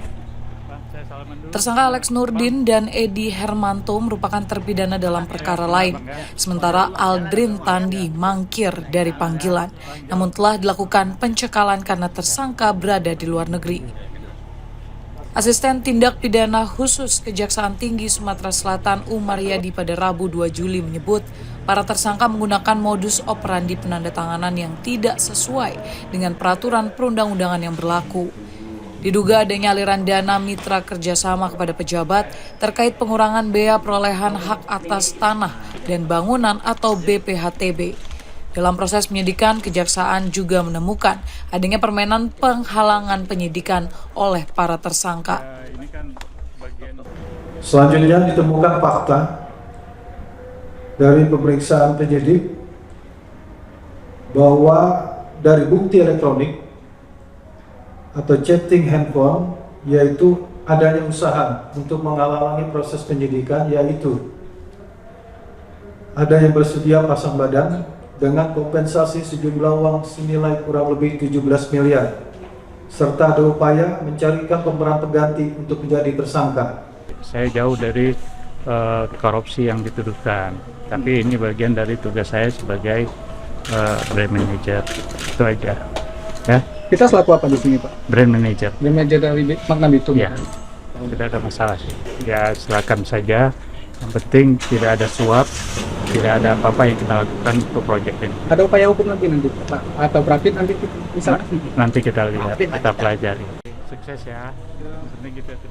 Tersangka Alex Nurdin dan Edi Hermanto merupakan terpidana dalam perkara lain, sementara Aldrin Tandi mangkir dari panggilan, namun telah dilakukan pencekalan karena tersangka berada di luar negeri. Asisten Tindak Pidana Khusus Kejaksaan Tinggi Sumatera Selatan Umar Yadi pada Rabu 2 Juli menyebut para tersangka menggunakan modus operandi penandatanganan yang tidak sesuai dengan peraturan perundang-undangan yang berlaku. Diduga adanya aliran dana mitra kerjasama kepada pejabat terkait pengurangan bea perolehan hak atas tanah dan bangunan atau BPHTB. Dalam proses penyidikan, Kejaksaan juga menemukan adanya permainan penghalangan penyidikan oleh para tersangka. Selanjutnya ditemukan fakta dari pemeriksaan penyidik bahwa dari bukti elektronik atau chatting handphone, yaitu adanya usaha untuk menghalangi proses penyidikan, yaitu ada yang bersedia pasang badan dengan kompensasi sejumlah uang senilai kurang lebih 17 miliar, serta ada upaya mencarikan pemeran pengganti untuk menjadi tersangka. Saya jauh dari korupsi yang dituduhkan, tapi ini bagian dari tugas saya sebagai brand manager, itu aja. Ya. Kita selaku apa di sini, Pak? Brand manager. Brand manager dari Magna Betum. Ya, tidak ada masalah sih. Ya, silakan saja. Yang penting tidak ada suap, tidak ada apa-apa yang kita lakukan untuk proyek ini. Ada upaya hukum nanti Pak? Atau berarti nanti bisa? Nanti kita lihat, kita pelajari. Sukses ya.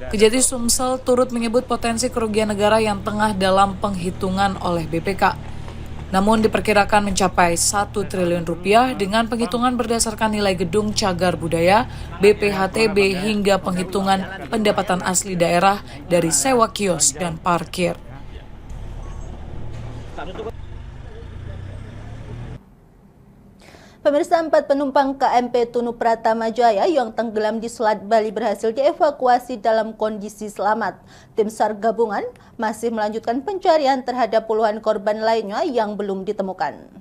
Kejati Sumsel turut menyebut potensi kerugian negara yang tengah dalam penghitungan oleh BPK. Namun diperkirakan mencapai 1 triliun rupiah dengan penghitungan berdasarkan nilai gedung cagar budaya, BPHTB hingga penghitungan pendapatan asli daerah dari sewa kios dan parkir. Pemirsa, 4 penumpang KMP Tunu Pratama Jaya yang tenggelam di Selat Bali berhasil dievakuasi dalam kondisi selamat. Tim SAR gabungan masih melanjutkan pencarian terhadap puluhan korban lainnya yang belum ditemukan.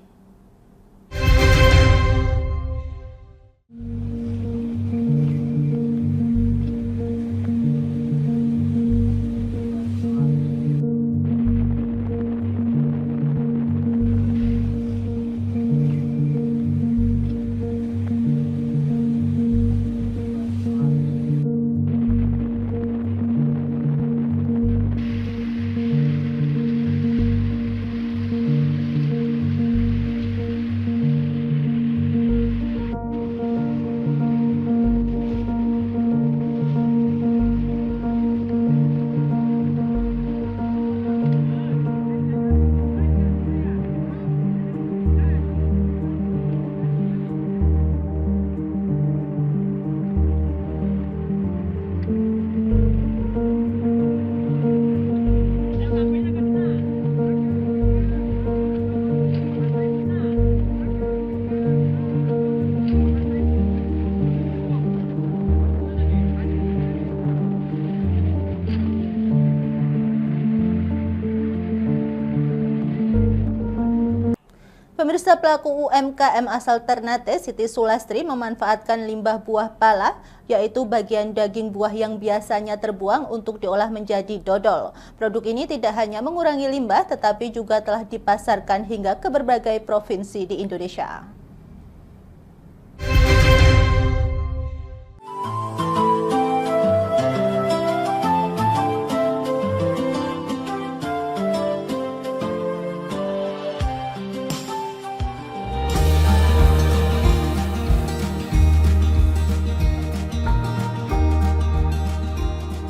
Pemirsa, pelaku UMKM asal Ternate, Siti Sulastri, memanfaatkan limbah buah pala, yaitu bagian daging buah yang biasanya terbuang untuk diolah menjadi dodol. Produk ini tidak hanya mengurangi limbah, tetapi juga telah dipasarkan hingga ke berbagai provinsi di Indonesia.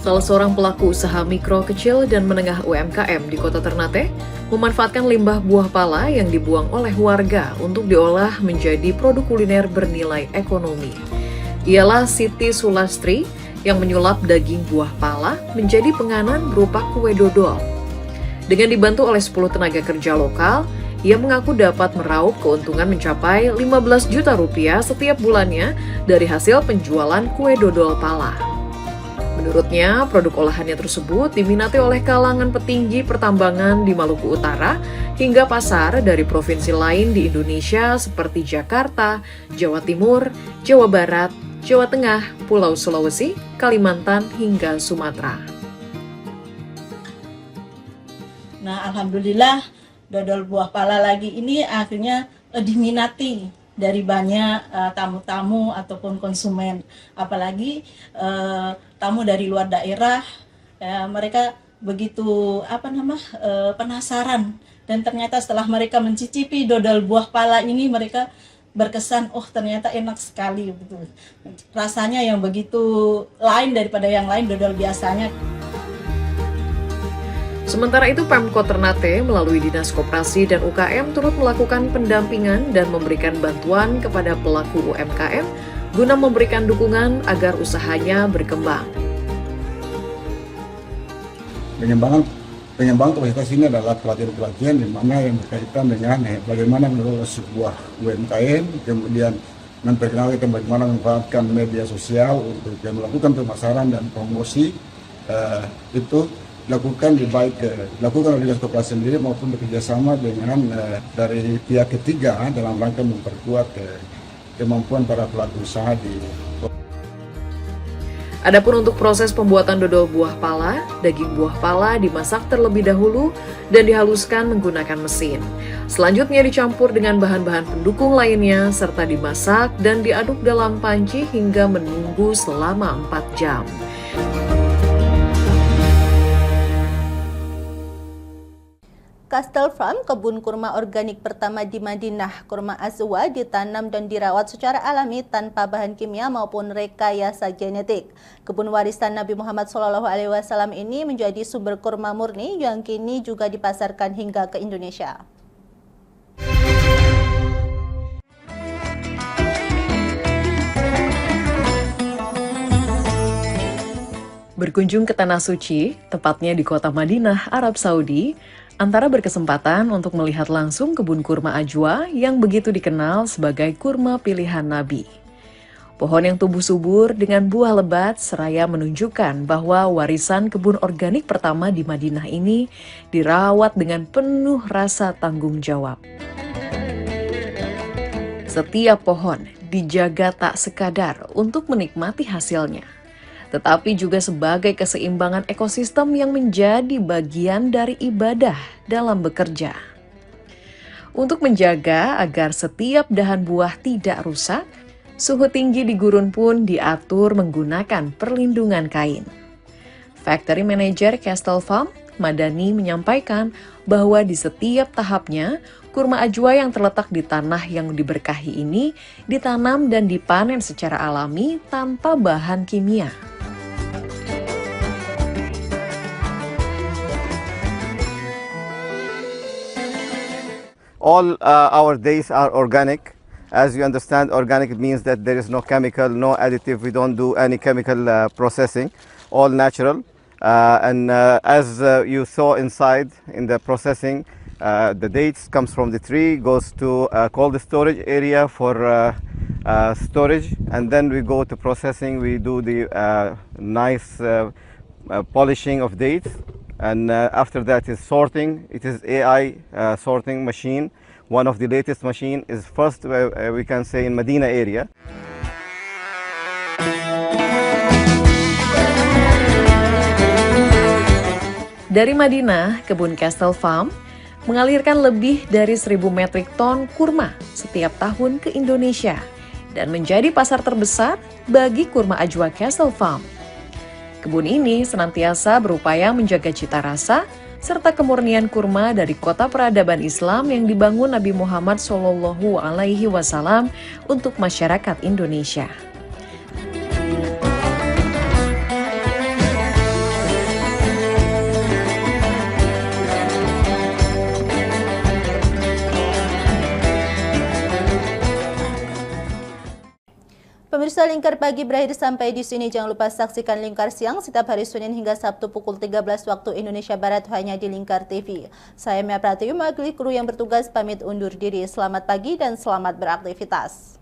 salah seorang pelaku usaha mikro, kecil, dan menengah UMKM di Kota Ternate, memanfaatkan limbah buah pala yang dibuang oleh warga untuk diolah menjadi produk kuliner bernilai ekonomi. Ialah Siti Sulastri yang menyulap daging buah pala menjadi penganan berupa kue dodol. Dengan dibantu oleh 10 tenaga kerja lokal, ia mengaku dapat meraup keuntungan mencapai 15 juta rupiah setiap bulannya dari hasil penjualan kue dodol pala. Menurutnya, produk olahannya tersebut diminati oleh kalangan petinggi pertambangan di Maluku Utara hingga pasar dari provinsi lain di Indonesia seperti Jakarta, Jawa Timur, Jawa Barat, Jawa Tengah, Pulau Sulawesi, Kalimantan, hingga Sumatera. Nah, alhamdulillah dodol buah pala lagi ini akhirnya diminati dari banyak tamu-tamu ataupun konsumen, apalagi tamu dari luar daerah. Mereka begitu penasaran, dan ternyata setelah mereka mencicipi dodol buah pala ini, mereka berkesan, oh ternyata enak sekali, betul. Rasanya yang begitu lain daripada yang lain dodol biasanya. Sementara itu, Pemkot Ternate melalui Dinas Koperasi dan UKM turut melakukan pendampingan dan memberikan bantuan kepada pelaku UMKM guna memberikan dukungan agar usahanya berkembang. Pengembangan kapasitas ini adalah pelatihan-pelatihan di mana yang berkaitan dengan bagaimana mengelola sebuah UMKM, kemudian memperkenalkan bagaimana memanfaatkan media sosial untuk melakukan pemasaran dan promosi. Itu dilakukan oleh Dinas Koperasi sendiri maupun bekerjasama dengan dari pihak ketiga dalam rangka memperkuat kemampuan para pelaku usaha di. Adapun untuk proses pembuatan dodol buah pala, daging buah pala dimasak terlebih dahulu dan dihaluskan menggunakan mesin. Selanjutnya dicampur dengan bahan-bahan pendukung lainnya serta dimasak dan diaduk dalam panci hingga menunggu selama 4 jam. Castle Farm, kebun kurma organik pertama di Madinah. Kurma Azwa ditanam dan dirawat secara alami tanpa bahan kimia maupun rekayasa genetik. Kebun warisan Nabi Muhammad SAW ini menjadi sumber kurma murni yang kini juga dipasarkan hingga ke Indonesia. Berkunjung ke Tanah Suci, tepatnya di kota Madinah, Arab Saudi, Antara berkesempatan untuk melihat langsung kebun kurma Ajwa yang begitu dikenal sebagai kurma pilihan Nabi. Pohon yang tumbuh subur dengan buah lebat seraya menunjukkan bahwa warisan kebun organik pertama di Madinah ini dirawat dengan penuh rasa tanggung jawab. Setiap pohon dijaga tak sekadar untuk menikmati hasilnya, tetapi juga sebagai keseimbangan ekosistem yang menjadi bagian dari ibadah dalam bekerja. Untuk menjaga agar setiap dahan buah tidak rusak, suhu tinggi di gurun pun diatur menggunakan perlindungan kain. Factory Manager Castle Farm, Madani, menyampaikan bahwa di setiap tahapnya, kurma Ajwa yang terletak di tanah yang diberkahi ini ditanam dan dipanen secara alami tanpa bahan kimia. All our days are organic. As you understand, organic means that there is no chemical, no additive. We don't do any chemical processing, all natural. As you saw inside in the processing, the dates comes from the tree, goes to cold storage area for storage, and then we go to processing. We do the nice polishing of dates, and after that is sorting. It is AI sorting machine. One of the latest machine is first we can say in Medina area. Dari Madinah, kebun Castle Farm mengalirkan lebih dari 1.000 metrik ton kurma setiap tahun ke Indonesia dan menjadi pasar terbesar bagi kurma Ajwa Castle Farm. Kebun ini senantiasa berupaya menjaga cita rasa serta kemurnian kurma dari kota peradaban Islam yang dibangun Nabi Muhammad SAW untuk masyarakat Indonesia. Pemirsa, Lingkar Pagi berakhir sampai di sini. Jangan lupa saksikan Lingkar Siang setiap hari Senin hingga Sabtu pukul 13 waktu Indonesia Barat hanya di Lingkar TV. Saya Mia Pratiwi, mewakili kru yang bertugas pamit undur diri. Selamat pagi dan selamat beraktivitas.